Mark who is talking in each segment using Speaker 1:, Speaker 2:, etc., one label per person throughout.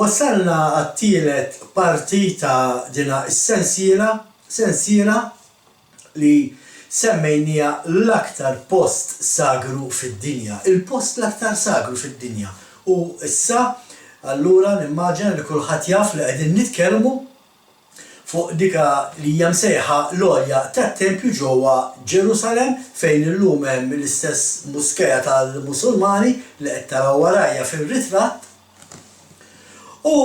Speaker 1: Wassalna għat-tielet parti ta' dina sensiela li semmejnija l-aktar post sagru fid-dinja, il-post l-aktar sagru fid-dinja. U issa, allura nimmaġina li kulħadd jaf li qegħdin nitkellmu fuq dika li hija msejħa l-għolja tat-Tempju ġewwa Ġerusalemm fejn illum hemm l-istess muskeja tal-Musulmani li qed taraw warajja fir-ritratt. U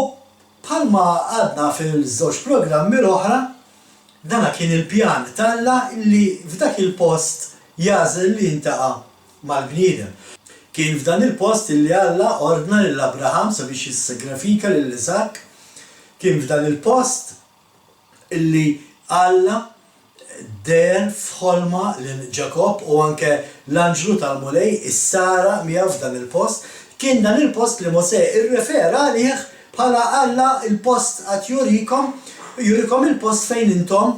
Speaker 1: bħalma għadna fil-żewġ programmi l-oħra, dana kien il-pjan talla li f'dak il-post jażel li jintaqa' mal-bniedem. Kien f'dan il-post li Alla ordna lil Abraham sabiex jissagrifika lil Isakk. Kien f'dan il-post illi Alla der f'ħolma lil Ġakob u anke l-anġlu tal-mulej is-Sara miegħu f'dan il-post. Kien dan il-post li Mosè irrefera għalih bħala Alla il-post qed jurikom il-post fejn intom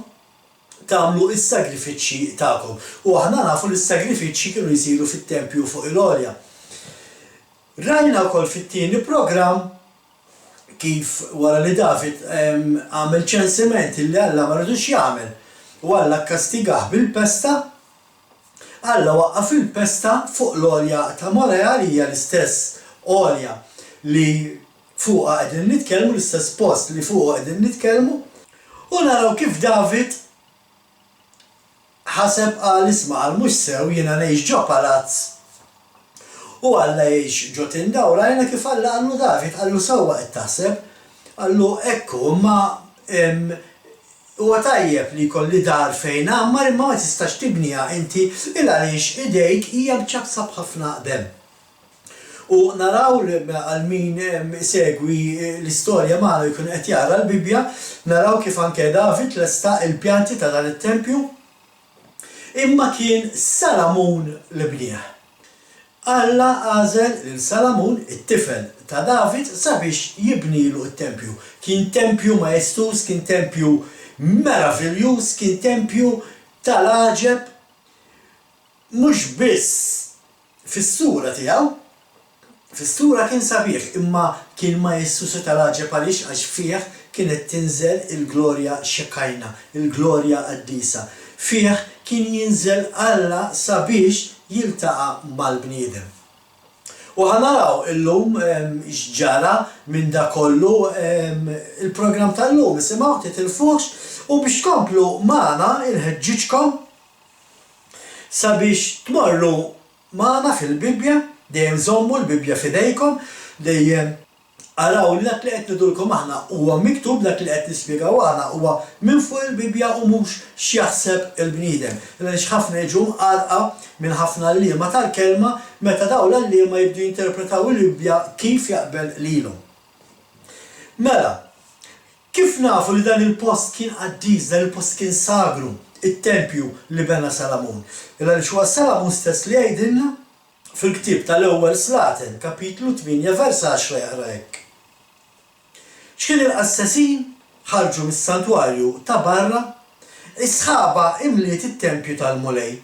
Speaker 1: tagħmlu is-sagrifiċċji tagħkom. U aħna nafu li s-sagrifiċċji kienu jsiru fit-tempju fuq il-għolja. Rajna wkoll fit-tieni programm kif wara li David għamel ċensiment li Alla ma rridux jagħmel u Alla kkastigah bil-pesta, Alla waqqaf il-pesta fuq l-għolja ta' Morea li hija l-istess għolja li fuqha qegħdin nitkellmu, l-istess post li fuqha qegħdin nitkellmu. U naraw kif David ħaseb qal isma' għal mhux sew jiena ngħix ġo palazz u Alla jgħix ġo tinda u rajna kif Alla qallu David qallu sewwa qed taħseb, qallu ekku imma huwa tajjeb li jkolli dar fejn ammar imma ma tistax tibniha inti il għaliex idejk hija mċabsa b'ħafna qdem. U naraw għal min segwi l-istorja magħna jkun qed jara l-Bibja, naraw kif anke David lesta il-pjanti ta' dan it-tempju, imma kien Salamun li bnieh. Alla għażel lil Salamun it-tifel ta' David sabiex jibnilu t-tempju. Kien tempju majestus, kien tempju meravigljuż, kien tempju tal-għaġeb mhux biss fis-sura tiegħu. Fis-sura kien sabiħ imma kien majestus tal-għaġeb għaliex għax fih kienet tinżel il-glorja xekajna, il-glorja qaddisa. Fih kien jinżel Alla sabiex jiltaqa' mal-bniedem. U ħanaraw illum x'ġara minn da kollu il-programm tal-lum isimgħu titilfux u biex tkomplu magħna inħeġġiġkom sabiex tmorru magħna fil-Bibja, dejjem żommu l-Bibja f'idejkom, dejjem araw li dak li qed nidulkom aħna huwa miktub, dak li qed nispjegaw aħna huwa minn fuq il-Bibja u mhux x'jaħseb il-bniedem. Għaliex ħafna jiġu mqarqa minn ħafna liema tal-kelma meta dawn l-liema jibdu jinterpretaw il-Bibja kif jaqbel lilhom. Mela, kif nafu li dan il-post kien qaddis, dan il-post kien sagru, it-tempju li bena Salamun. Għaliex huwa Salamun stess li jgħidilna fil-ktieb tal-ewwel Slaten, kapitlu 8, vers 10 jaqra hekk. X'kien il-qassassin ħarġu mis-santwarju ta' barra, is-sħaba imliet it-tempju tal-mulej.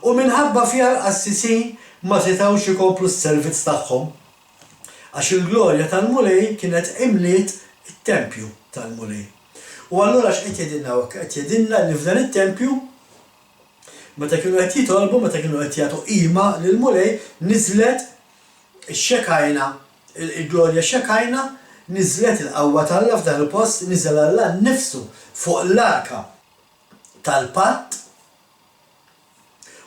Speaker 1: U minħabba fiha l-qassisin ma setgħux ikomplu s-servizz tagħhom. Għax il-glorja tal-mulej kienet imliet it-tempju tal-mulej. U allura x'qed jgħidilna hekk? Qed jgħidilna li f'dan it-tempju meta kienu qed jitolbu, meta kienu qed jagħtu qima lill-mulej, niżlet ix-xekajna, il-glorja xekajna, niżlet il-qawwa tal-Alla f'dan il-post, niżel Alla nnifsu fuq l-arka tal-patt.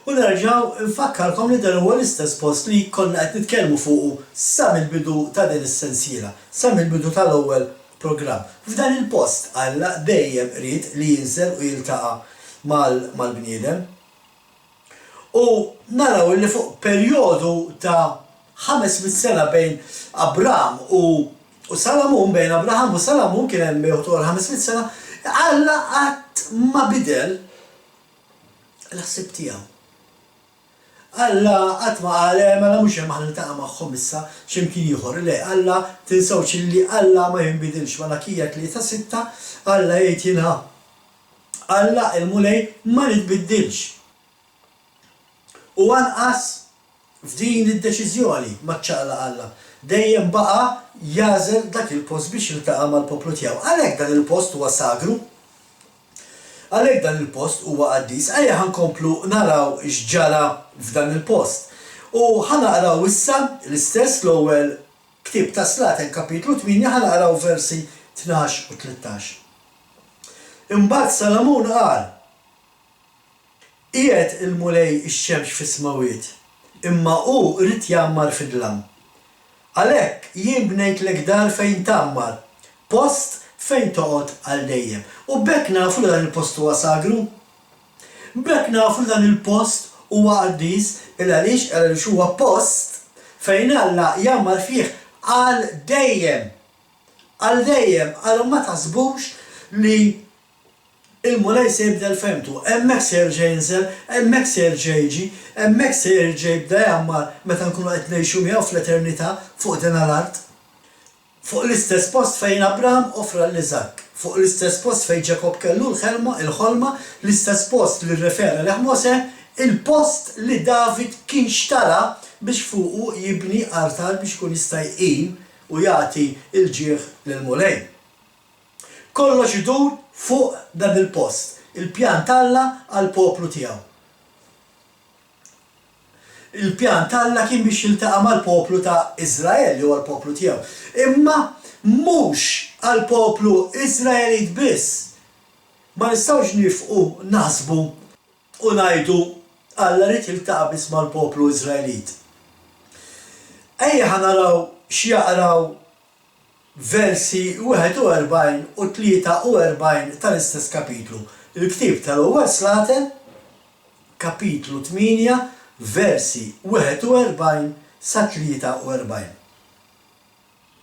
Speaker 1: U nerġgħu nfakkarkom li dan huwa l-istess post li konna qed nitkellmu fuqu sa mill-bidu ta' din is-sensiela, sa mill-bidu tal-ewwel programm. F'dan il-post Alla dejjem rid li jinżel u jiltaqa' mal-bniedem. U naraw li fuq perjodu ta' 500 sena bejn Abraham u Salamun, bejn Abraham u Salamun kien hemm bejn 500 sena, Alla qatt ma bidel l-ħsieb tiegħu. Alla qatt ma qal mela mhux hemm ħaniltaqa' magħhom issa x'imkien ieħor. Le, Alla tinsewx li Alla ma jinbidilx Malakija 3:6, Alla jgħid jiena Alla il-mulej ma nitbiddilx. U anqas f'din id-deċiżjoni ma ċċaqla Alla. dejjem baqa' jażel dak il-post biex jiltaqa' mal-poplu tiegħu. Għalhekk dan il-post huwa sagru, għalhekk dan il-post huwa qaddis, ejja ħankomplu naraw x'ġara f'dan il-post. U ħanaqraw issa l-istess l-ewwel ktib ta' Slaten kapitlu 8 ħanaqraw versi 12 u 13. Imbagħad Salamun qal: qiegħed il-mulej ix-xemx fis-smawiet, imma hu rrid jammar fid-dlam. Għalhekk jien bnejtlek dar fejn tammar, post fejn toqgħod għal dejjem. U bekk nafu li dan il-post huwa sagru. Bekk nafu li dan il-post huwa qaddis għaliex huwa post fejn Alla jammar fih għal dejjem. Għal dejjem, għal ma taħsbux li il-mulej se jibda l-femtu, hemmhekk se jerġa' jinżel, hemmhekk se jerġa' jiġi, hemmhekk se jerġa' jibda jammar meta nkunu qed ngħixu miegħu fl-eternità fuq din l-art. Fuq l-istess post fejn Abraham offra l-Iżak, fuq l-istess post fejn Ġakob kellu l-ħolma, l-istess post li rrefera leh Mose, il-post li David kien xtara biex fuqu jibni artal biex kun jista' jqim u jagħti l-ġieħ lill-mulej. Kollox idur fuq dan il-post, il-pjan Alla għall-poplu tiegħu. Il-pjan Alla kien biex jiltaqa' mal-poplu ta' Iżrael jew għall-poplu tiegħu. Imma mhux għall-poplu Iżraelit biss. Ma nistgħux nifqu naħsbu u ngħidu Alla rrid jiltaqa' biss mal-poplu Iżraelit. Ejja ħanaraw x'jaqraw versi 41 u 43 tal-istess kapitlu. Il-ktib tal-ewwel Slaten, kapitlu 8, versi 41 sa 43.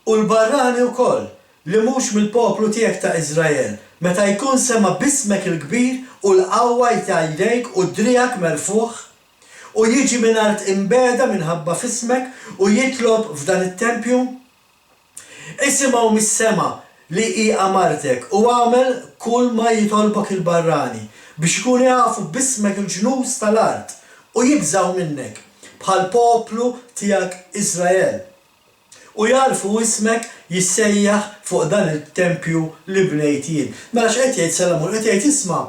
Speaker 1: U l-barrani wkoll li mhux mill-poplu tiegħek ta' Iżrael, meta jkun sema bismek il-kbir u l-qawwa jgħidejk u d-driegħek merfuħ, u jiġi minn art imbeda minħabba fismek u jitlob f'dan it-tempju, isimgħu mis-sema li hi amartek u għamel kull ma jitolbok il-barrani biex ikunu jafu bismek il-ġnus tal-art u jibżaw minnek bħal poplu tiegħek Iżrael. U jarfu ismek jissejjaħ fuq dan il-tempju li bnejt jien. Mela x'qed jgħid Salamun, qed jgħid isma'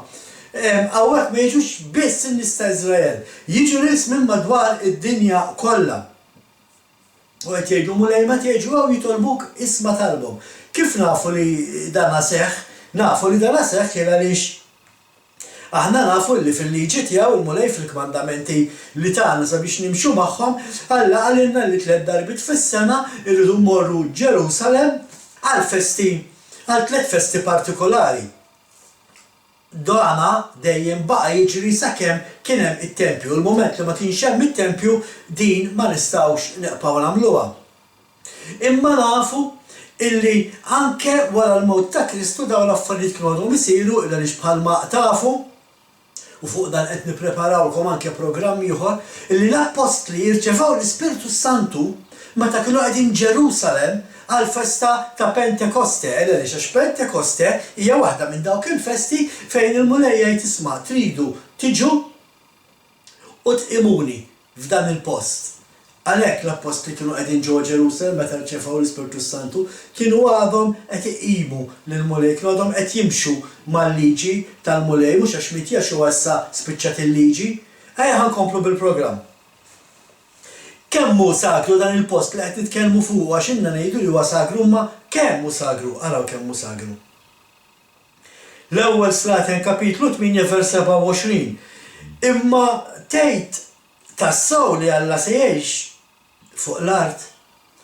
Speaker 1: hawnhekk ma jiġux biss in-nies ta' Iżrael, jiġu nies minn madwar id-dinja kollha. U qed jgħidu mulej meta jiġu hawn jitolbuk isma' talbhom. Kif nafu li dan seħħ? Nafu li dan seħħ kien għaliex aħna nafu li fil-liġi tiegħu il-mulej fil-kmandamenti li tagħna sabiex nimxu magħhom, Alla għalilna li 3 darbit fis-sena irridu mmorru Ġerusalemm għal festi, għal 3 festi partikolari. Dana dejjem baqa' jiġri sakemm kien hemm it-tempju. Il-mument li ma kienx hemm it-tempju din ma nistgħux neqgħu nagħmluha. Imma nafu illi anke wara l-mewt ta' Kristu dawn l-affarijiet kienu għadhom isiru għaliex bħalma tafu u fuq dan qed nippreparawlkom anke programm ieħor illi l-apostli jirċevaw l-Ispiritu Santu meta kienu qegħdin Ġerusalemm għal festa ta' Pentekoste. Għaliex għax Pentekoste hija waħda minn dawk il-festi fejn il-mulej jgħid isma' tridu tiġu u tqimuni f'dan il-post. Għalhekk l-apostli kienu qegħdin ġewwa Ġerusalemm meta rċevaw l-Ispiritu Santu kienu għadhom qed iqimu lill-mulej, kienu għadhom qed jimxu mal-liġi tal-mulej mhux għax mitjax huwa issa spiċċat il-liġi. Ejja ħankomplu bil-programm. Kemm hu sagru dan il-post li qed nitkellmu fuq għax inna ngħidu li huwa sagru ma kemm hu sagru, araw kemm hu sagru. L-ewwel Slaten kapitlu 8 vers 27. Imma tgħid tassew li Alla se jgħix fuq l-art.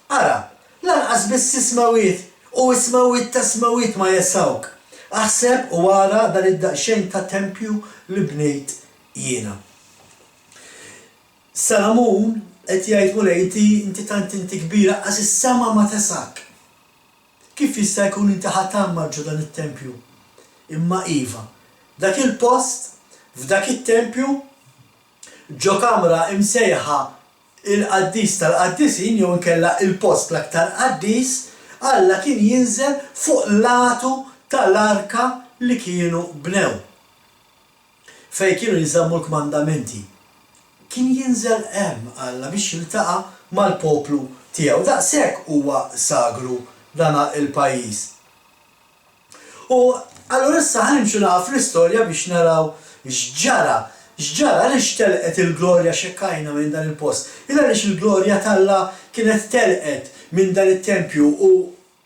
Speaker 1: Ara, lanqas biss ismawiet u ismawiet ta' ismawiet ma jesawk. Aħseb u wara dan id-daqsxejn ta' tempju li bnejt jiena. Salamun qed jgħid mulej inti tant inti kbira qas is-sema ma tesak. Kif jista' jkun inti ħatammar ġo dan it-tempju? Imma iva, dak il-post f'dak it-tempju ġo kamra imsejħa il-qaddis tal-qaddisin jew inkella il-post l-aktar qaddis, Alla kien jinżel fuq latu tal-arka li kienu bnew. Fejn kienu jżammu l-kmandamenti. Kien jinżel hemm Alla biex jiltaqa' mal-poplu tiegħu. Daqshekk huwa sagru dana il-pajjiż. U allura issa ħanimxu naqgħu fl-istorja biex naraw x'ġara għaliex telqet il-glorja xekkajna minn dan il-post. Għaliex il-glorja talla kienet telqet minn dan it-tempju u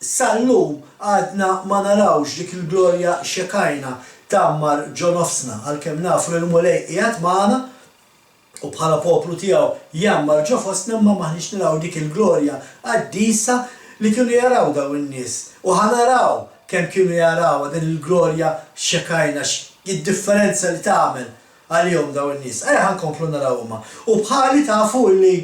Speaker 1: sal-lum għadna ma narawx dik il-glorja xekkajna tammar ġonofsna għalkemm nafu l-mulej qiegħed magħna u bħala poplu tiegħu jammar ġo fostna ma maħniex naraw dik il-glorja qaddisa li kienu jaraw daw in-nies. U ħanaraw kemm kienu jaraw din il-glorja xekkajna id-differenza li tagħmel għal-jom daw in-nies. Ħankomplu narawhom. U bħali tafu li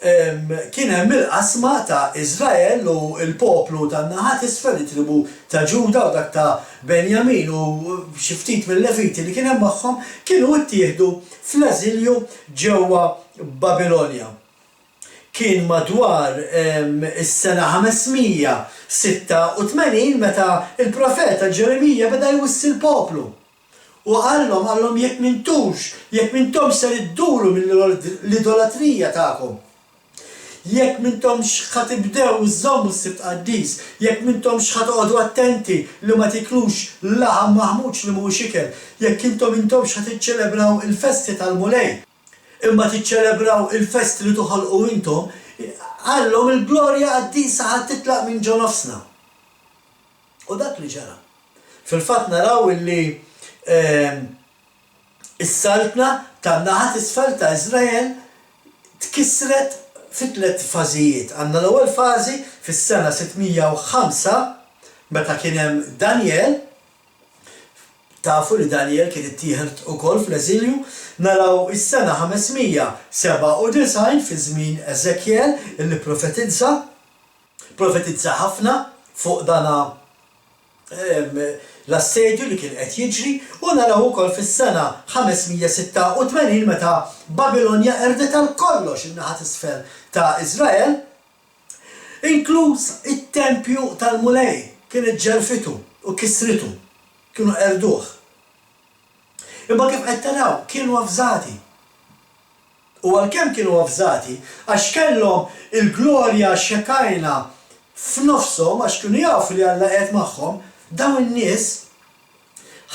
Speaker 1: kien hemm il-qasma ta' Iżrael u l-poplu tan-naħat isfel it-tribu ta' Ġuda u dak ta' Benjamin u xi ftit mill-Leviti li kien hemm magħhom kienu ttieħdu fl-eżilju ġewwa Babilonja. Kien madwar is-sena 586 meta il-profeta Ġeremija beda jwissi l-poplu. U għallhom jekk mintomx ser idduru mill-idolatrija tagħkom. Jekk mintomx ħatibdew iżommu s-sibt qaddis, jekk mintomx ħatoqgħodu attenti li ma tiklux laħam maħmudx li mhuwiex ikel, jekk mintomx ħatiċċelebraw il-festi tal-mulej, imma tiċċelebraw il-festi li toħolqu intom, għallhom il-glorja qaddisa ħadd titlaq minn ġo nofsna. U dak li ġara. Fil-fatt naraw illi is-saltna tan-naħat isfel ta' Iżrael tkissret fi 3 fażijiet. Għandna l-ewwel fażi fis-sena 605 meta kien hemm Daniel. Tafu li Daniel kien ittieħed ukoll fl-eżilju. Naraw is-sena 597 fi żmien Eżekjel illi profetizza ħafna fuq dana l-assedju li kien qed jiġri u naraw ukoll fis-sena 586 meta Babilonja erdet għal kollox in-naħat isfel ta' Iżrael, inkluż it-tempju tal-mulej kienet ġerfitu u kisritu, kienu erduh. Imma kif qed taraw kienu avżati. U għalkemm kienu avżati għax kellhom il-glorja xekajna f'nofshom għax kienu jafu li Alla qiegħed magħhom, dawn in-nies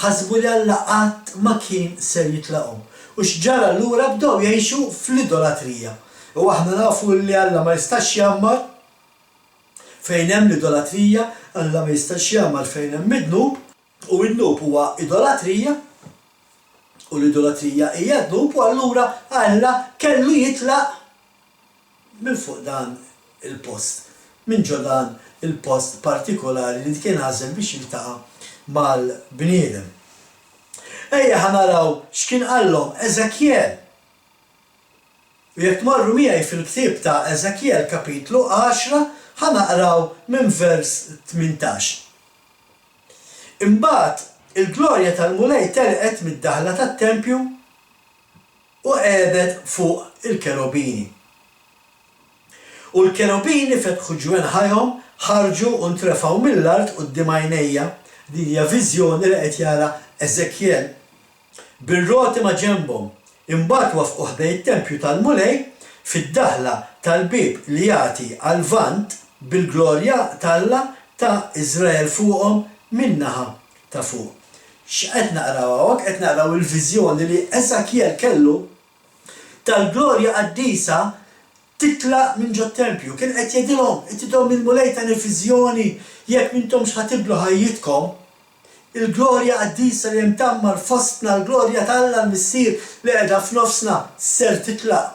Speaker 1: ħasbu li Alla qatt ma kien ser jitlaqhom. U x'ġara allura bdew jgħixu fl-idolatrija. U aħna nafu li Alla ma jistax jammar fejn hemm l-idolatrija, Alla ma jistax jammar fejn hemm id-dnub, u n-dnub huwa idolatrija, u l-idolatrija hija d-dnub, u allura Alla kellu jitlaq minn fuq dan il-post, minn ġo dan il-post partikolari li kien għażel biex jiltaqa' mal-bniedem. Ejja ħanaraw x'kien qallhom Eżekjel. U jekk tmorru miegħi fil-ktieb ta' Eżekjel kapitlu 10 ħanaqraw minn vers 18. Imbagħad il-glorja tal-mulej telqet mid-daħla tat-tempju u qiegħdet fuq il-kerubini. U l-kerubini fetħu ġwenħajhom ħarġu u ntrefgħu mill-art quddiem għajnejja. Din hija viżjoni li qed jara Eżekjel. Bir-roti ma' ġenbhom. Imbagħad wafqu ħdej it-tempju tal-mulej fid-daħla tal-bib li jagħti għall-vant bil-glorja talla ta' Iżrael fuqhom min-naħa ta' fuq. X'qed naqraw hawnhekk? Qed naqraw il-viżjoni li Eżekjel kellu tal-glorja qaddisa titlaq minn ġo tempju. Kien qed jgħidilhom il-mulej ta' il-viżjoni jekk mintomx ħatiblu ħajjitkom, il-glorja qaddisa li mtammar fostna l-glorja tal-Alla l-missier li qiegħda f'nofsna ser titlaq.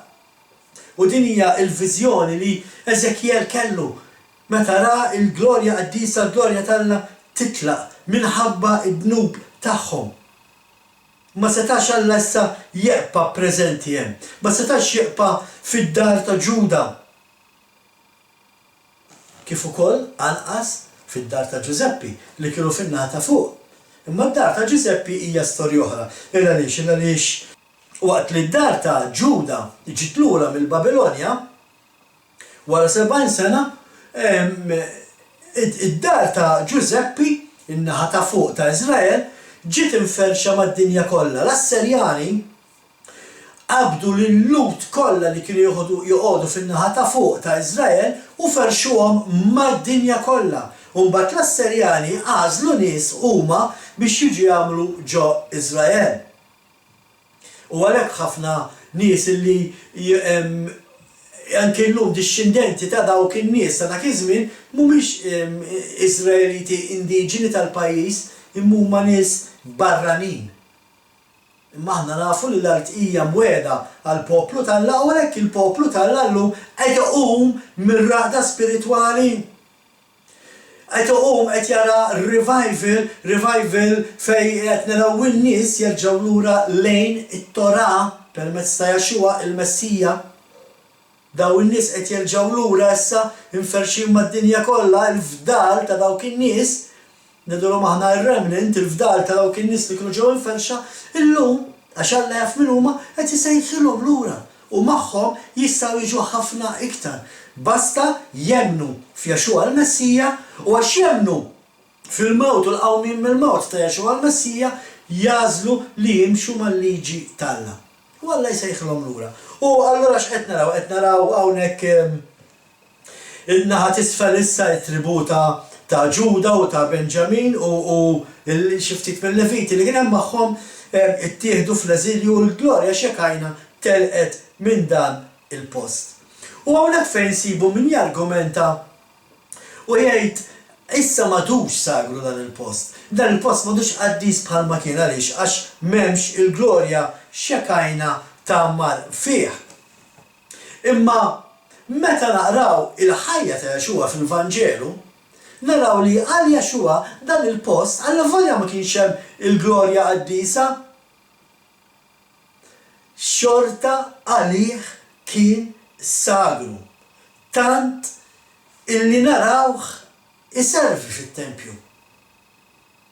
Speaker 1: U din hija l-viżjoni li Eżekjel kellu meta ra l-glorja qaddisa, l-glorja tal-Alla titlaq minħabba d-dnub tagħhom. Ma setax Alla issa jeqpa' preżenti hemm, ma setax jeqpa' fid-dar ta' Ġuda. Kif ukoll anqas fid-dar ta' Ġuseppi li kienu fin-naħa ta' fuq. Imma d-dar ta' Ġuseppi hija storja oħra. Għaliex waqt li d-dar ta' Ġuda ġiet lura mill-Babilonja wara 70 sena, id-dar ta' Ġuseppi, in-naħa ta' fuq ta' Iżrael, ġiet inferxa mad-dinja kollha. L-Asserjani qabdu l-lut kollha li kienu joqogħdu fin-naħa ta' fuq ta' Iżrael u ferxuhom mad-dinja kollha. U mbagħad l-Asserjani għażlu nies huma biex jiġu jagħmlu ġo Iżrael. U għalhekk ħafna nies li anke llum dixxindenti ta' dawk in-nies ta' dak iż-żmien mhumiex Iżraeliti indiġeni tal-pajjiż imma huma nies barranin. Imma aħna nafu li l-art hija mweda għall-poplu tal-Alla u hekk il-poplu tal-Alla llum qed iqum mir-raqda spiritwali. Qed iqum qed jara revival fejn qed naraw in-nies jerġgħu lura lejn it-Torah permezz ta' Jaxua il-Messija. Daw in-nies qed jerġgħu lura issa inferxin mad-dinja kollha il-fdal ta' dawk in-nies. Nidulhom aħna r-remnant il-fdal ta' dawk in-nies li kienu ġew inferxa illum għax Alla jaf min huma qed isejħilhom lura u magħhom jistgħu jiġu ħafna iktar. Basta jemmnu f'Jaxua l-Messija u għax jemmnu fil-mewt u l-qawmin mill-mewt ta' Jaxua l-Messija jażlu li jimxu mal-liġi tal-Alla. U Alla jsejħilhom lura. U allura x'qed naraw? Qed naraw hawnhekk in-naħa t'isfel issa t-tributa ta' Ġuda u ta' Benġamin u xi ftit mill-Leviti li kien hemm magħhom ittieħdu fl-eżilju u l-glorja Xekajna telqet minn dan il-post. U hawnhekk fejn sibu min jargumenta u jgħid issa m'għadux sagru dan il-post. Dan il-post m'għadux qaddis bħalma kien għaliex għax m'hemmx il-glorja Xekajna tagħmar fih. Imma meta naqraw il-ħajja ta' Jaxua fil-Vanġelu, naraw li għal Jaxua dan il-post għal volja ma kienx hemm il-glorja qaddisa, xorta għalih kien sagru. Tant illi narawh iservi fit-tempju.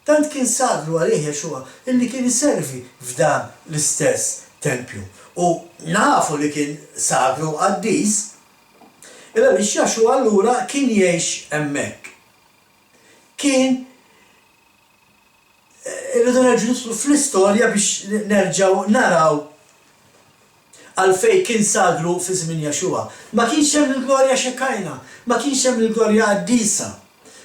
Speaker 1: Tant kien sagru għalih Jaxua illi kien iservi f'dan l-istess tempju. U nafu li kien sagru qaddis, illa li Jaxua allura kien jgħix hemmhekk. Kien irridu nerġgħu nislu fl-istorja biex nerġgħu naraw għalfejn kien sagru fi żmien Jaxua. Ma kienx hemm il-glorja Xekajna, ma kienx hemm il-glorja qaddisa,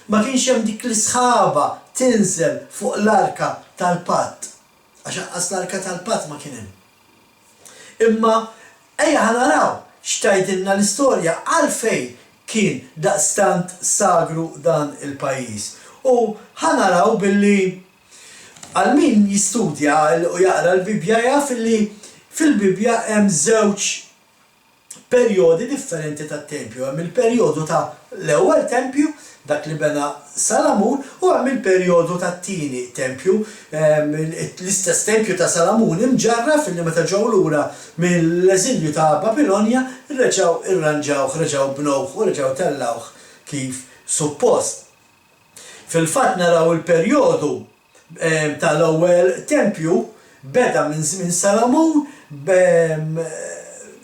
Speaker 1: ma kienx hemm dik l-isħaba tinżel fuq l-arka tal-patt. Għax anqas l-arka tal-patt ma kien hemm. Imma ejja ħanaraw x'tgħidilna l-istorja għalfejn kien daqstant sagru dan il-pajjiż. U ħanaraw billi għal min jistudja u jaqra l-Bibja jaf li fil-Bibja hemm żewġ perjodi differenti tat-tempju. Hemm il-perjodu ta' l-ewwel tempju dak li bena Salamun u hemm il-perjodu tat-tieni tempju. L-istess tempju ta' Salamun imġarraf illi meta ġew lura mill-eżilju ta' Babilonja reġgħu irranġawh, reġgħu bnowh u reġgħu tellawh kif suppost. Fil-fatt naraw il-perjodu tal-ewwel tempju beda minn żmien Salamun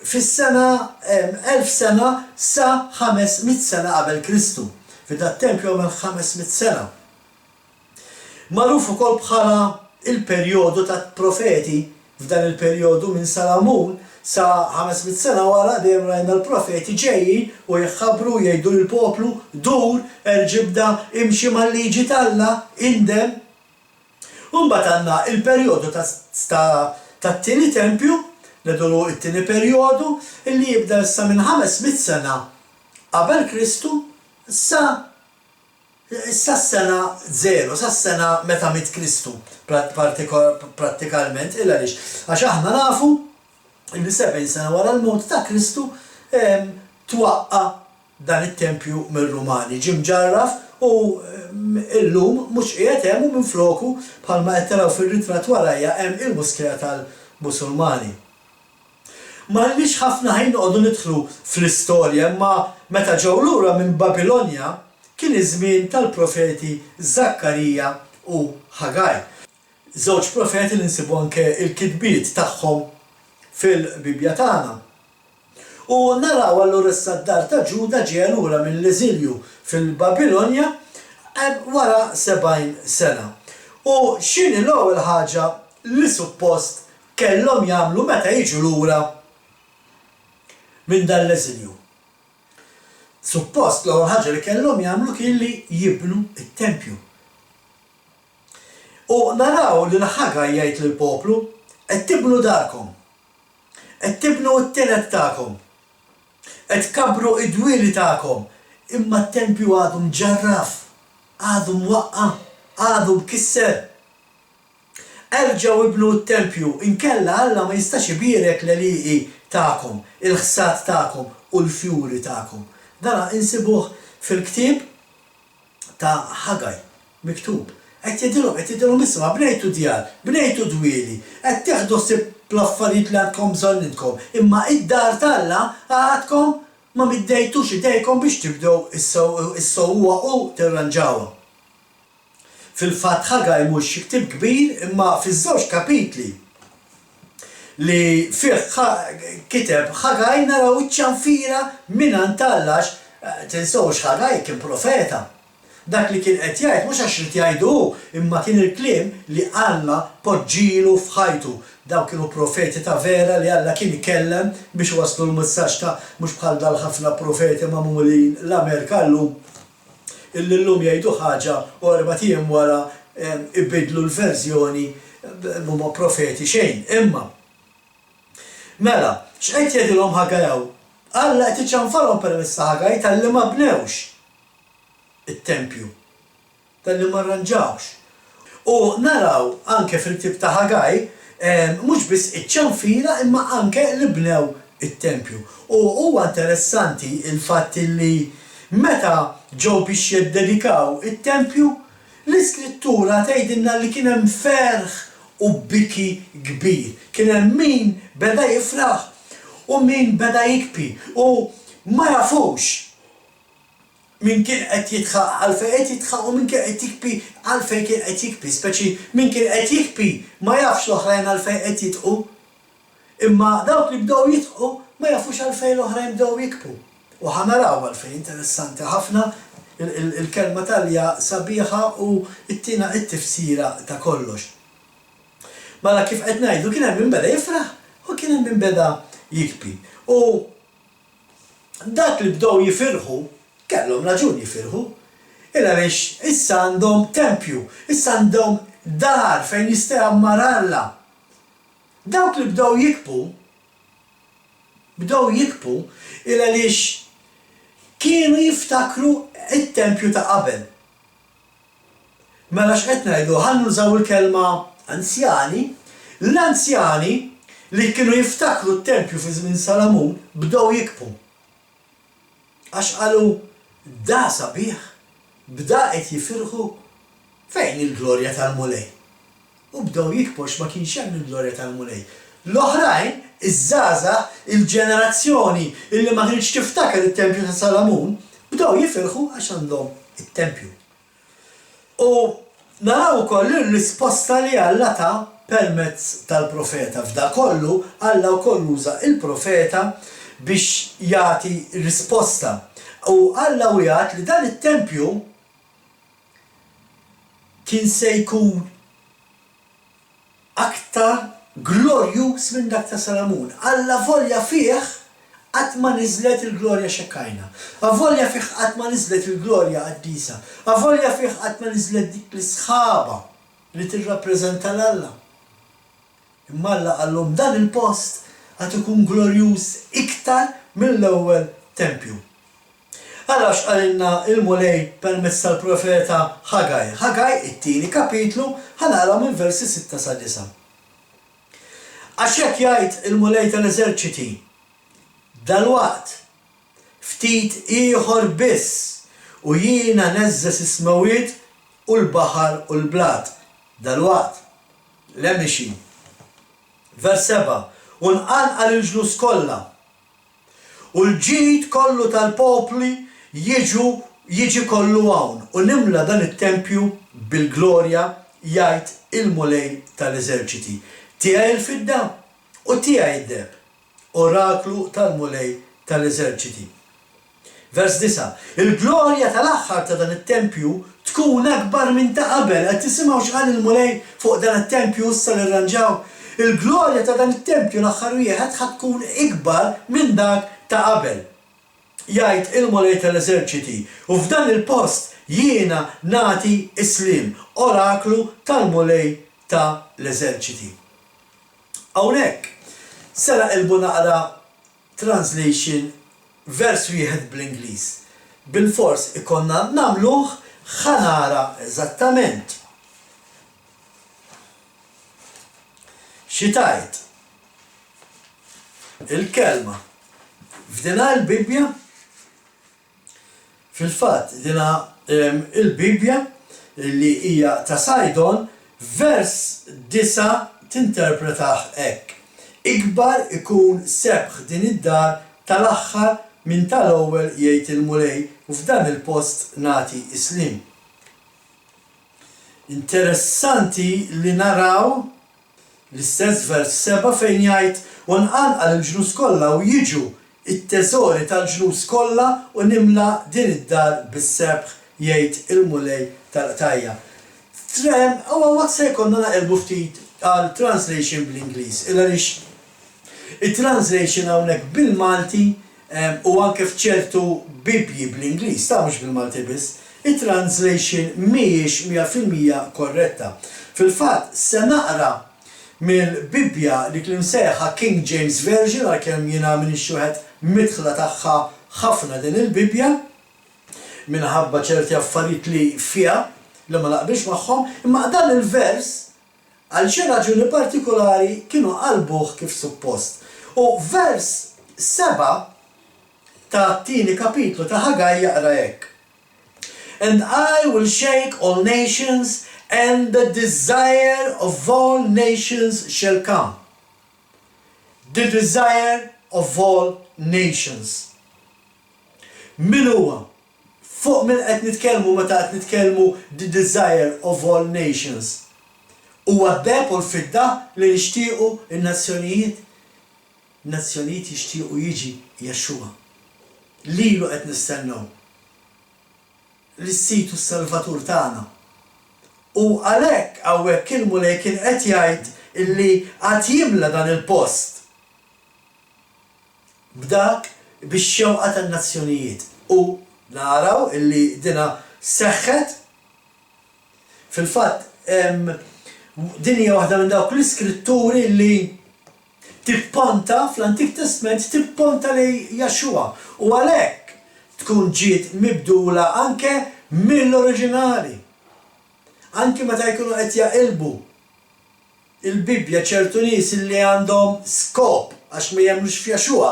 Speaker 1: fis-sena 1000 sena sa 500 sena qabel Kristu. F'dat tempju għamel 500 sena. Magħruf ukoll bħala il-perjodu tat-profeti f'dan il-perjodu minn Salamun sa 500 sena wara dejjem rajna l-profeti ġejjin u jħabbru jgħidu lill-poplu dur erġibda imxi mal-liġi tal-Alla indem. U mbagħad għandna il-perjodu tat-tieni tempju nedolu it-tieni perjodu illi jibda issa minn 500 sena qabel Kristu sa s-sena 0, sa s-sena meta mit Kristu prattikalment illa għaliex. Għax aħna nafu illi 70 sena wara l-mewt ta' Kristu twaqqa dan it-tempju mir-Rumani. Ġie mġarraf u illum mhux qiegħed hemm u minfloku bħalma qed taraw fir-ritratt warajja hemm il-Muskea tal-Musulmani. Ma rridx ħafna ħin noqogħdu nidħlu fl-istorja, imma meta ġew lura minn Babilonja kien iż-żmien tal-profeti Zakkarija u Ħagaj. Żewġ profeti li nsibu anke il-kitbiet tagħhom fil-Bibja tagħna. U naraw allura issa d-dar ta' Ġuda ġie lura mill-eżilju fil-Babilonja wara 70 sena. U x'inhi l-ewwel ħaġa li suppost kellhom jagħmlu meta jiġu lura minn dan l-eżilju. Suppost l-ewwel ħaġa li kellhom jagħmlu kien li jibnu t-tempju. U naraw li Ħagaj jgħid lill-poplu qed tibnu darkom, qed tibnu t-tenet tagħkom, qed tkabru id-dwieli tagħkom, imma t-tempju għadu mġarraf, għadu mwaqqa, għadu mkisser. Erġgħu ibnu t-tempju inkella Alla ma jistax ibierek l-għeliqi tagħkom, il-ħsad tagħkom u l-fjuri tagħkom. Dan insibuh fil-ktieb ta' Ħagaj miktub. Qed jgħidilhom isma' bnejtu djar, bnejtu dwieli, qed tieħdu ħsieb l-affarijiet li għandkom bżonn intkom, imma id-dar tal-Alla għadkom ma middejtux idejkom biex tibdew issowwuha u tirranġawha. Fil-fatt Ħagaj mhux xi ktieb kbir imma fiż-żewġ kapitli li fih kiteb Ħagaj naraw iċ-ċanfira mingħand Alla għax tinsewx Ħagaj kien profeta. Dak li kien qed jgħid mhux għax irid jgħidu imma kien il-kliem li Alla poġġielu f'ħajtu. Daw kienu profeti ta' vera li Alla kien ikellem biex waslu l-messaġġ ta' mhux bħal dal-ħafna profeti magħmulin l-Amerika llum illi llum jgħidu ħaġa u 4 ijiem wara ibidlu l-verżjoni huma profeti xejn. Imma mela, x'qed jgħidilhom Ħagaj? Alla qed iċċanfarhom permezz ta' Ħagaj talli ma bnewx it-tempju, tal-li ma rranġawx. U naraw anke fil-ktieb ta' Ħagaj mhux biss iċ-ċanfira imma anke li bnew it-tempju. U huwa interessanti il-fatt li meta ġew biex jiddedikaw it-tempju, l-iskrittura tgħidilna li kien hemm ferħ u biki kbir. Kien hemm min beda jifraħ u min beda jikbi u ma jafux min kien qed jitħaq għalfejn qed jitħaq u min kien qed jikbi għalfejn kien qed jikbi, speċi min kien qed jikbi ma jafx l-oħrajn għalfejn qed jitqu. Imma dawk li bdew jitqu ma jafux għalfejn l-oħrajn bdew jikbu. U ħanaraw għalfejn interessanti ħafna il-kelma talja sabiħa u t-tina t-tifsira ta' kollox. Mela kif qed ngħidu kien hemm min beda jifraħ u kien hemm min beda jikbi. U dak li bdew jifirħu kellhom raġun jifirħu, għaliex issa għandhom tempju, issa għandhom dar fejn jista' jagħmmar Alla. Dawk li bdew jikbu għaliex kienu jiftakru it-tempju ta' qabel. Mela x'qed ngħidu ħannużaw il-kelma anzjani, l-anzjani li kienu jiftakru t-tempju fi żmien Salamun bdew jikbu. Għax qalu da sabiħ, bda qed jifirħu fejn il-glorja tal-mulej. U bdew jikbux ma kienx hemm il-glorja tal-mulej. L-oħrajn, iż-żgħażagħ, il-ġenerazzjoni illi ma kienx tiftakar it-tempju ta' Salamun, bdew jifirħu għax għandhom it-tempju. U naraw ukoll ir-risposta li Alla ta' permezz tal-profeta. F'da kollu Alla wkoll uża il-profeta biex jagħti risposta. U Alla jgħid li dan it-tempju kien se jkun aktar glorjuż minn dak ta' Salamun. Alla volja fih qatt ma niżlet il-glorja xekkajna. Avolja fih qatt ma niżlet il-glorja qaddisa. Avolja fih qatt ma niżlet dik l-isħaba li tirrappreżenta l-Alla. Imma Alla qallhom dan il-post qed ikun glorjuż iktar mill-ewwel tempju. Allora x'qalilna il-mulej permezz tal-profeta Ħagaj. Ħagaj it-tieni kapitlu ħanara minn versi 6 sa 9. Għax hekk jgħid il-mulej tal-eżerċiti, dalwaqt ftit ieħor biss u jiena neżżes is-smawiet u l-baħar u l-blat. Dalwaqt l-emixi. Vers 7. U nqanqal il-ġnus kollha u l-ġid kollu tal-popli jiġi kollu hawn u nimla dan it-tempju bil-glorja jgħid il-mulej tal-eżerċiti. Tiegħi l-fidda u tiegħi d-deb, oraklu tal-mulej tal-eżerċiti. Vers 9. Il-glorja tal-aħħar ta' dan it-tempju tkun akbar minn ta' qabel. Qed tisimgħu x'qal il-mulej fuq dan it-tempju issa li rranġaw. Il-glorja ta' dan it-tempju l-aħħar wieħed ħadd tkun ikbar minn dak ta' qabel. Jgħid il-Mulej tal-Eżerċiti u f'dan il-post jiena nagħti islim, oraklu tal-Mulej tal-Eżerċiti. Hawnhekk sela qilbu naqra translation vers wieħed bl-Ingliż. Bil-fors ikonna nagħmluh ħanara eżattament. Xi tajt? Il-kelma f'dina l-Bibja fil-fatt dina il-Bibja li hija ta' Sajdon vers 9 tinterpretaħ hekk. Ikbar ikun sebħ din id-dar tal-aħħar minn tal-ewwel jgħid il-Mulej u f'dan il-post nagħti islim. Interessanti li naraw l-istess vers 7 fejn jgħid u nqanqal il-ġnus kollha u jiġu it-teżori tal-ġnus kollha u nimla din id-dar bis-sebħ jgħid il-Mulej tal-Qtajja. Trem, għawak se jkollna naqilbu ftit għal translation bl-Ingliż. Għaliex it-translation hawnhekk bil-Malti u anke f'ċertu Bibji bl-Ingliż, ta' mhux bil-Malti biss, it-translation mhijiex 100% korretta. Fil-fatt se naqra mill-Bibja li kien msejħa King James Version għalkemm jiena minix wieħed midħla tagħha ħafna din il-Bibja minħabba ċerti affarijiet li fiha li ma naqbilx magħhom, imma dan il-vers għal xi raġuni partikolari kienu qalbuh kif suppost. U vers 7 ta' tieni kapitlu ta' Ħagaj jaqra hekk. And I will shake all nations, and the desire of all nations shall come. The desire of all nations. Min huwa? Fuq min qed nitkellmu meta qed nitkellmu the desire of all nations. Huwa d-deb u l-fidda li nixtiequ in-nazzjonijiet. Nazzjonijiet jixtiequ jiġi Jexxua. Lilu qed nistennew. L-situ s-Salvatur tagħna. U għalhekk hawnhekk il-Mulej kien qed jgħid illi qatt jimla dan il-post b'dak bix-xewqa tan-nazzjonijiet. U naraw illi dina seħħet fil-fatt din hija waħda minn dawk l-iskritturi li tipponta fl-Antik Testament tipponta li Jexxua u għalhekk tkun ġiet mibdula anke mill-oriġinali. Anke meta jkunu qed jaqilbu il-Bibja ċertu nies li għandhom skop għax ma jemmlux f'Jexxua.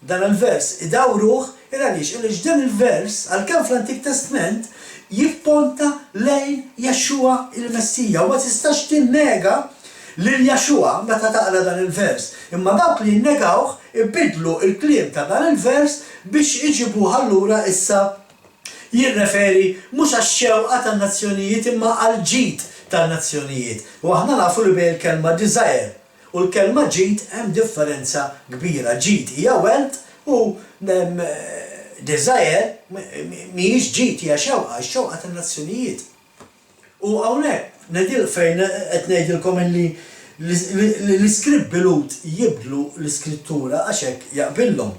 Speaker 1: Dan il-vers idawruh għaliex dan il-vers għalkemm fl-Antik Testament jipponta lejn Jexxua il-Messija u ma tistax tinnega lil Jexxua meta taqra dan il-vers. Imma dawk li nnegawh ibidlu il-kliem ta' dan il-vers biex iġibuh allura issa jirreferi mhux għax-xewqa tan-nazzjonijiet imma għall-ġid tan-nazzjonijiet. U aħna nafu li bejn il-kelma desire u l-kelma ġid hemm differenza kbira. Ġid hija wealth u desire mhijiex ġid hija xewqa, x-xewqa tan-nazzjonijiet. U hawnhekk nedil fejn qed ngħidilkom illi l-iskribblut jibdlu l-iskrittura għax hekk jaqbillhom.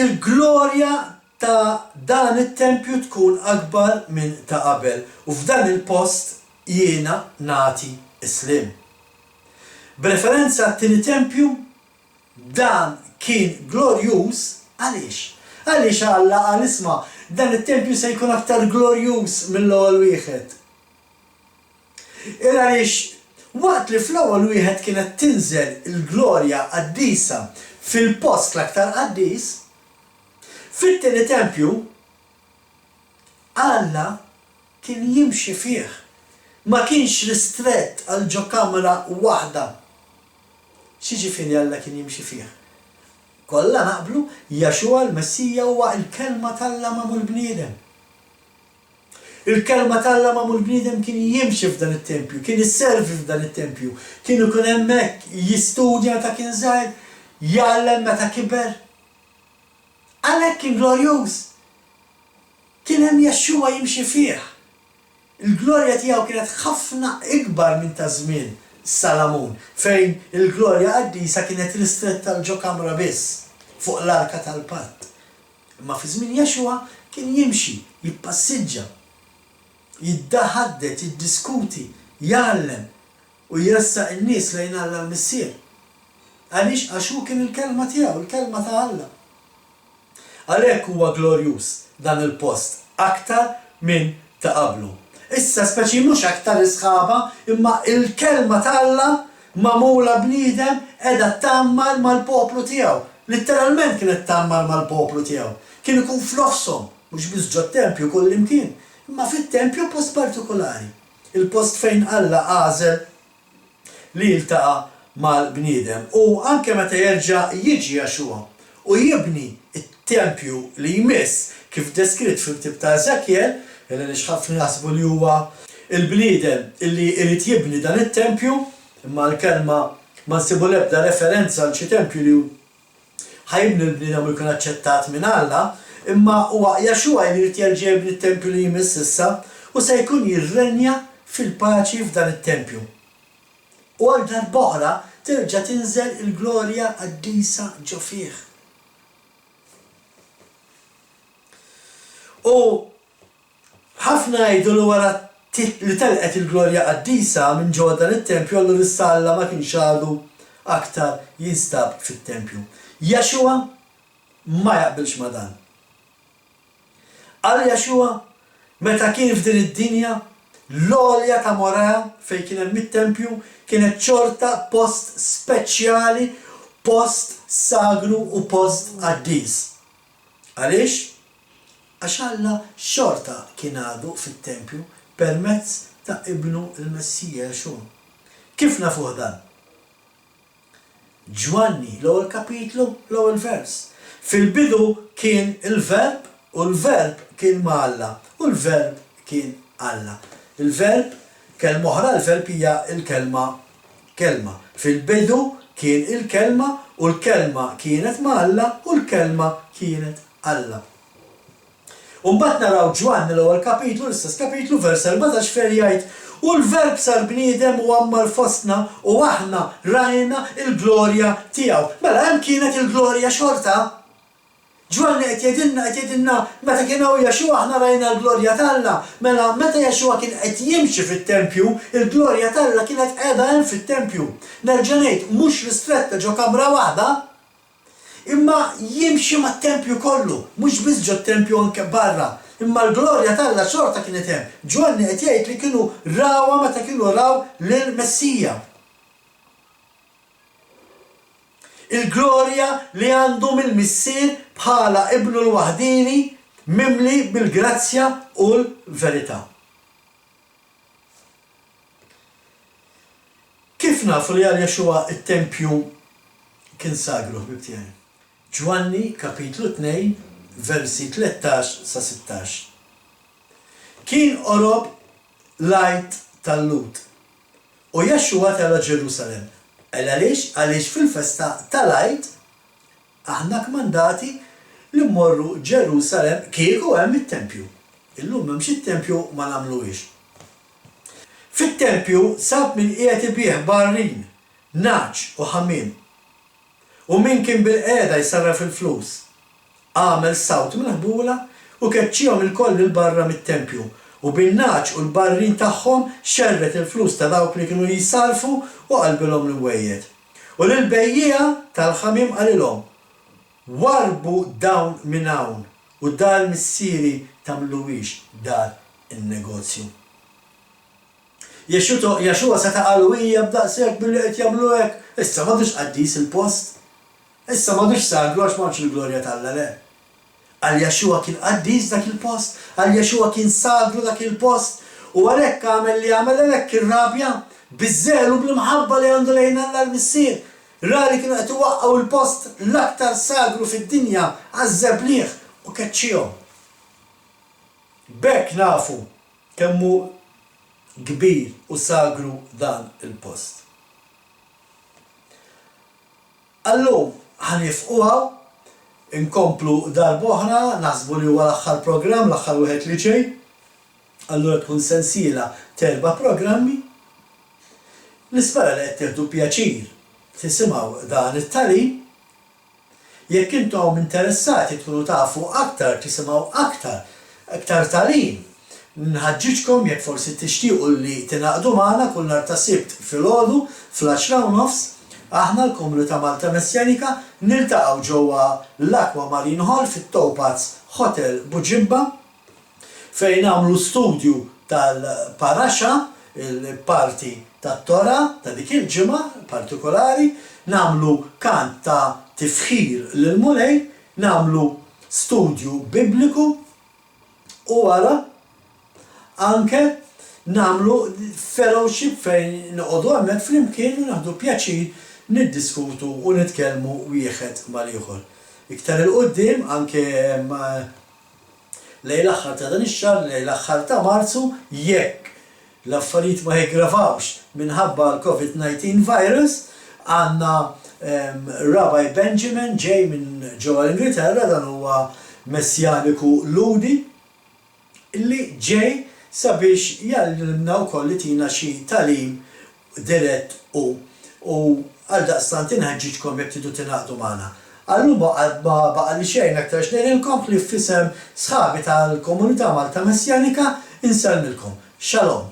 Speaker 1: Il-glorja ta' dan it-tempju tkun akbar minn ta' qabel u f'dan il-post jiena nagħti islim. B'referenza għat-tieni tempju dan kien glorjuż għaliex? Għaliex Alla qal isma' dan it-tempju se jkun aktar glorjuż mill-ewwel wieħed. Għaliex waqt li fl-ewwel wieħed kienet tinżel il-glorja qaddisa fil-post l-aktar qaddis, fit-tieni tempju Alla kien jimxi fih. Ma kienx ristrett għal ġokamra waħda. X'jiġifieri Alla kien jimxi fih? Kollha naqblu Jexxua l-Messija huwa l-kelma tal-Alla magħmul bniedem. Il-kelma tal-Alla magħmul bniedem kien jimxi f'dan it-tempju, kien isservi f'dan it-tempju, kien ikun hemmhekk jistudja meta kien żgħir, jgħallem meta kiber. Għalhekk kien glorjuż. Kien hemm Jexxua jimxi fih. Il-glorja tiegħu kienet ħafna ikbar minn ta' żmien Salamun, fejn il-glorja qaddisa kienet ristretta l-ġo kamra biss fuq l-arka tal-patt. Imma fi żmien Jexua kien jimxi, jippassiġġa, jiddaħaddet, jiddiskuti, jgħallem u jressaq in-nies lejn Alla l-Missier. Għaliex għax hu kien il-kelma tiegħu, il-kelma ta' Alla. Għalhekk huwa glorjuż dan il-post aktar minn ta' qablu. Issa speċi mhux aktar isħaba, imma il-kelma ta' Alla magħmula bniedem qiegħda tagħmel mal-poplu tiegħu. Litteralment kienet tagħmel mal-poplu tiegħu. Kien ikun f'nofshom, mhux biss ġo tempju kull imkien, imma fit-tempju post partikolari. Il-post fejn Alla għażel li jiltaqa' mal-bniedem. U anke meta jerġa' jiġi Jexua u jibni it-tempju li jmiss kif deskritt fil-ktieb ta' Eżekjel, li xħafna jaħsbu li huwa il-bniedem illi irid jibni dan it-tempju, imma l-kelma ma nsibu l-ebda referenza għal xi tempju li ħajibni l-bniedem u jkun aċċettat minn Alla, imma huwa Jexua li jrid jerġa' jibni t-tempju li jmiss issa u se jkun jirrenja fil-paċi f'dan it-tempju. U għal darb'oħra terġa' tinżel il-glorja qaddisa ġo fih. U ħafna jgħidu li wara li telqet il-glorja qaddisa minn ġewwa dan it-tempju allura issa Alla ma kienx għadu aktar jinstab fit-tempju. Jexua ma jaqbilx ma dan. Għal Jexua meta kien f'din id-dinja l-għolja ta' Morea fejn kien hemm it-tempju kienet ċorta post speċjali, post sagru u post qaddis. Għaliex? Għax Alla xorta kien għadu fit-tempju permezz ta' ibnu il-Messija Jexua. Kif nafuh dan? Ġwanni, l-ewwel kapitlu, l-ewwel vers. Fil-bidu kien il-verb u l-verb kien ma' Alla u l-verb kien Alla. Il-verb, kelma oħra, il-verb hija il-kelma kelma. Fil-bidu kien il-kelma u l-kelma kienet ma' Alla u l-kelma kienet Alla. Mbagħad naraw Ġwanni l-ewwel kapitlu, l-istess kapitlu, vers 14 fejn jgħid u l-verb sar bniedem u għammar fostna u aħna rajna il-glorja tiegħu. Mela hemm kienet il-glorja xorta. Ġwanni qed jgħidilna meta kien hawn Jexua aħna rajna l-glorja ta' Mela meta Jexua kien qed jimxi fit-tempju, il-glorja ta' Alla kienet qiegħda hemm fit-tempju. Nerġa' ngħid mhux ristretta ġo kamra waħda, imma jimxi mat-tempju kollu, mhux biss ġo t-tempju anke barra, imma l-glorja ta' Alla xorta kienet hemm. Ġwanni qed jgħid li kienu rawha meta kienu raw lill-Messija. Il-glorja li għandhom il-Missier bħala ibnu l-waħdini mimli bil-grazzja u l-verità. Kif nafu li għal Jexua it-tempju kien sagru ħbib Ġwanni kapitlu 2 versi 13 sa 16. Kien qorob l-għajt tal-Lut u Jexua tela Ġerusalem. Għaliex fil-festa tal-għajt aħna kmandati li mmorru Ġerusalem kieku hemm it-tempju. Illum m'hemmx it-tempju ma nagħmluhiex. Fit-tempju sab min qiegħed ibih barrin, naċ u ħamiem. U min kien bil-qiegħda jsarraf il-flus. Għamel sawt mill-ħbula u keċċihom il-koll il-barra mit-tempju. U bin-naċ u l-barrin tagħhom xerret il-flus ta' dawk li kienu jisarfu u qalbilhom l-imwejjed. U l-bejjija tal-ħamim qalilhom warbu dawn minn hawn u dar missieri tagħmluhiex dar in-negozju. Jexua seta' qalu hija b'daqshekk billi qed jagħmlu hekk, issa m'għadux qaddis il-post. Issa m'għadux sagru għax m'għandx il-glorja tal-Alla le. Għal Jexua kien qaddis dak il-post, għal Jexua kien sagru dak il-post, u għalhekk għamel li għamel hekk irrabja biż-żel u bl-imħabba li għandu lejn Alla l-Missier. Rari kienu qed iwaqqgħu l-post l-aktar sagru fid-dinja għażżeb lieh u keċċihom. B'hekk nafu kemm hu kbir u sagru dan il-post. Allum ħanifquha inkomplu darb'oħra, naħsbu li huwa l-aħħar programm, l-aħħar wieħed li ġej. Allura tkun sensiela 4 programmi. Nispera li qed tieħdu pjaċir tisimgħu dan it-tagħlim. Jekk intom interessati tkunu tafu aktar, tisimgħu aktar tagħlim. Nħaġġiġkom jekk forsi tixtiequ li tingħaqdu magħna kull nhar ta' Sibt filgħodu fl-10:30 aħna l-Komunità Malta Messjanika niltaqgħu ġewwa l-Aqua Marine Hall fit-Towpaz Hotel Buġibba fejn nagħmlu studju tal-Paraxa, il-parti tat-Tora ta' dik il-ġimgħa partikolari, nagħmlu kant ta' tifħir lil Mulej, nagħmlu studju bibliku u wara anke nagħmlu fellowship fejn noqogħdu hemmhekk flimkien u naħdu pjaċir niddiskutu u nitkellmu wieħed mal-ieħor. Iktar il-qudiem anke lejn l-aħħar ta' dan ix-xahar, lejn l-aħħar ta' Marzu, jekk l-affarijiet ma jiggravawx minħabba l-COVID-19 virus, għandna Rabbi Benjamin ġej minn ġewwa l-Ingilterra, dan huwa messjaniku ludi, illi ġej sabiex jallimna wkoll li tina xi tagħlim dirett u għaldaqstant inħeġġiġkom jekk tridu tingħaqdu magħna. Allum baqa' li xejn aktar xnejnilkom li f'isem sħabi tal-Komunità Malta Messjanika insellmilkom. Shalom.